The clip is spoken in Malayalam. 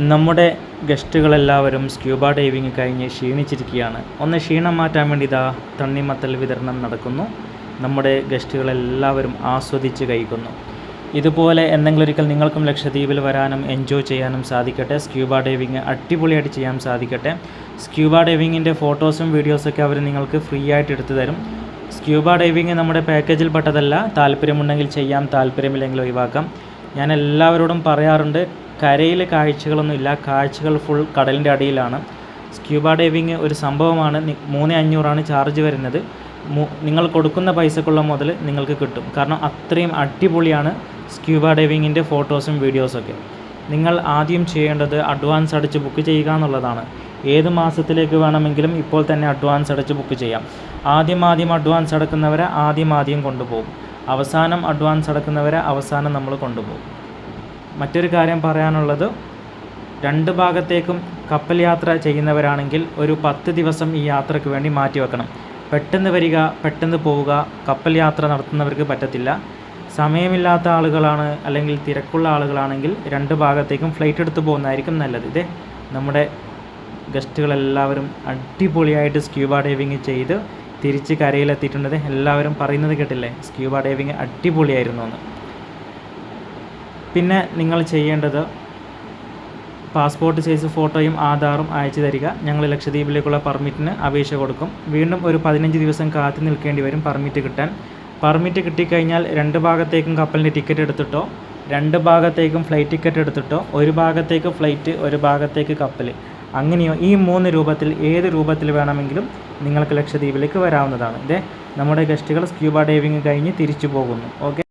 നമ്മുടെ ഗസ്റ്റുകളെല്ലാവരും സ്ക്യൂബ ഡൈവിങ് കഴിഞ്ഞ് ക്ഷീണിച്ചിരിക്കുകയാണ്. ഒന്ന് ക്ഷീണം മാറ്റാൻ വേണ്ടി ഇതാ തണ്ണിമത്തൽ വിതരണം നടക്കുന്നു. നമ്മുടെ ഗസ്റ്റുകളെല്ലാവരും ആസ്വദിച്ച് കഴിക്കുന്നു. ഇതുപോലെ എന്തെങ്കിലും ഒരിക്കൽ നിങ്ങൾക്കും ലക്ഷദ്വീപിൽ വരാനും എൻജോയ് ചെയ്യാനും സാധിക്കട്ടെ. സ്ക്യൂബ ഡൈവിങ് അടിപൊളിയായിട്ട് ചെയ്യാൻ സാധിക്കട്ടെ. സ്ക്യൂബ ഡൈവിങ്ങിൻ്റെ ഫോട്ടോസും വീഡിയോസൊക്കെ അവർ നിങ്ങൾക്ക് ഫ്രീ ആയിട്ട് എടുത്തു തരും. സ്ക്യൂബ ഡൈവിങ് നമ്മുടെ പാക്കേജിൽ പെട്ടതല്ല. താല്പര്യമുണ്ടെങ്കിൽ ചെയ്യാം, താല്പര്യമില്ലെങ്കിൽ ഒഴിവാക്കാം. ഞാൻ എല്ലാവരോടും പറയാറുണ്ട്, കരയിൽ കാഴ്ചകളൊന്നുമില്ല, കാഴ്ചകൾ ഫുൾ കടലിൻ്റെ അടിയിലാണ്. സ്ക്യൂബ ഡൈവിങ് ഒരു സംഭവമാണ്. 3500 ചാർജ് വരുന്നത്. നിങ്ങൾ കൊടുക്കുന്ന പൈസക്കുള്ള മുതൽ നിങ്ങൾക്ക് കിട്ടും. കാരണം അത്രയും അടിപൊളിയാണ് സ്ക്യൂബ ഡൈവിങ്ങിൻ്റെ ഫോട്ടോസും വീഡിയോസൊക്കെ. നിങ്ങൾ ആദ്യം ചെയ്യേണ്ടത് അഡ്വാൻസ് അടച്ച് ബുക്ക് ചെയ്യുക എന്നുള്ളതാണ്. ഏത് മാസത്തിലേക്ക് വേണമെങ്കിലും ഇപ്പോൾ തന്നെ അഡ്വാൻസ് അടച്ച് ബുക്ക് ചെയ്യാം. ആദ്യം അഡ്വാൻസ് അടക്കുന്നവരെ ആദ്യം കൊണ്ടുപോകും. അവസാനം അഡ്വാൻസ് അടക്കുന്നവരെ അവസാനം നമ്മൾ കൊണ്ടുപോകും. മറ്റൊരു കാര്യം പറയാനുള്ളത്, 2 ഭാഗത്തേക്കും കപ്പൽ യാത്ര ചെയ്യുന്നവരാണെങ്കിൽ ഒരു 10 ദിവസം ഈ യാത്രയ്ക്ക് വേണ്ടി മാറ്റിവെക്കണം. പെട്ടെന്ന് വരിക, പെട്ടെന്ന് പോവുക കപ്പൽ യാത്ര നടത്തുന്നവർക്ക് പറ്റത്തില്ല. സമയമില്ലാത്ത ആളുകളാണ് അല്ലെങ്കിൽ തിരക്കുള്ള ആളുകളാണെങ്കിൽ 2 ഭാഗത്തേക്കും ഫ്ലൈറ്റ് എടുത്ത് പോകുന്നതായിരിക്കും നല്ലത്. ഇതേ നമ്മുടെ ഗസ്റ്റുകളെല്ലാവരും അടിപൊളിയായിട്ട് സ്ക്യൂബ ഡൈവിങ് ചെയ്ത് തിരിച്ച് കരയിലെത്തിയിട്ടുണ്ട്. എല്ലാവരും പറയുന്നത് കേട്ടില്ലേ, സ്ക്യൂബ ഡൈവിങ് അടിപൊളിയായിരുന്നു എന്ന്. പിന്നെ നിങ്ങൾ ചെയ്യേണ്ടത് പാസ്പോർട്ട് സൈസ് ഫോട്ടോയും ആധാറും അയച്ചു തരിക. ഞങ്ങൾ ലക്ഷദ്വീപിലേക്കുള്ള പെർമിറ്റിന് അപേക്ഷ കൊടുക്കും. വീണ്ടും ഒരു 15 ദിവസം കാത്തു നിൽക്കേണ്ടി വരും പെർമിറ്റ് കിട്ടാൻ. പെർമിറ്റ് കിട്ടിക്കഴിഞ്ഞാൽ 2 ഭാഗത്തേക്കും കപ്പലിൻ്റെ ടിക്കറ്റ് എടുത്തിട്ടോ, 2 ഭാഗത്തേക്കും ഫ്ലൈറ്റ് ടിക്കറ്റ് എടുത്തിട്ടോ, ഒരു ഭാഗത്തേക്ക് ഫ്ലൈറ്റ്, ഒരു ഭാഗത്തേക്ക് കപ്പൽ, അങ്ങനെയോ ഈ 3 രൂപത്തിൽ ഏത് രൂപത്തിൽ വേണമെങ്കിലും നിങ്ങൾക്ക് ലക്ഷദ്വീപിലേക്ക് വരാവുന്നതാണ്. നമ്മുടെ ഗസ്റ്റുകൾ സ്ക്യൂബ ഡൈവിങ് കഴിഞ്ഞ് തിരിച്ചു പോകുന്നു. ഓക്കെ.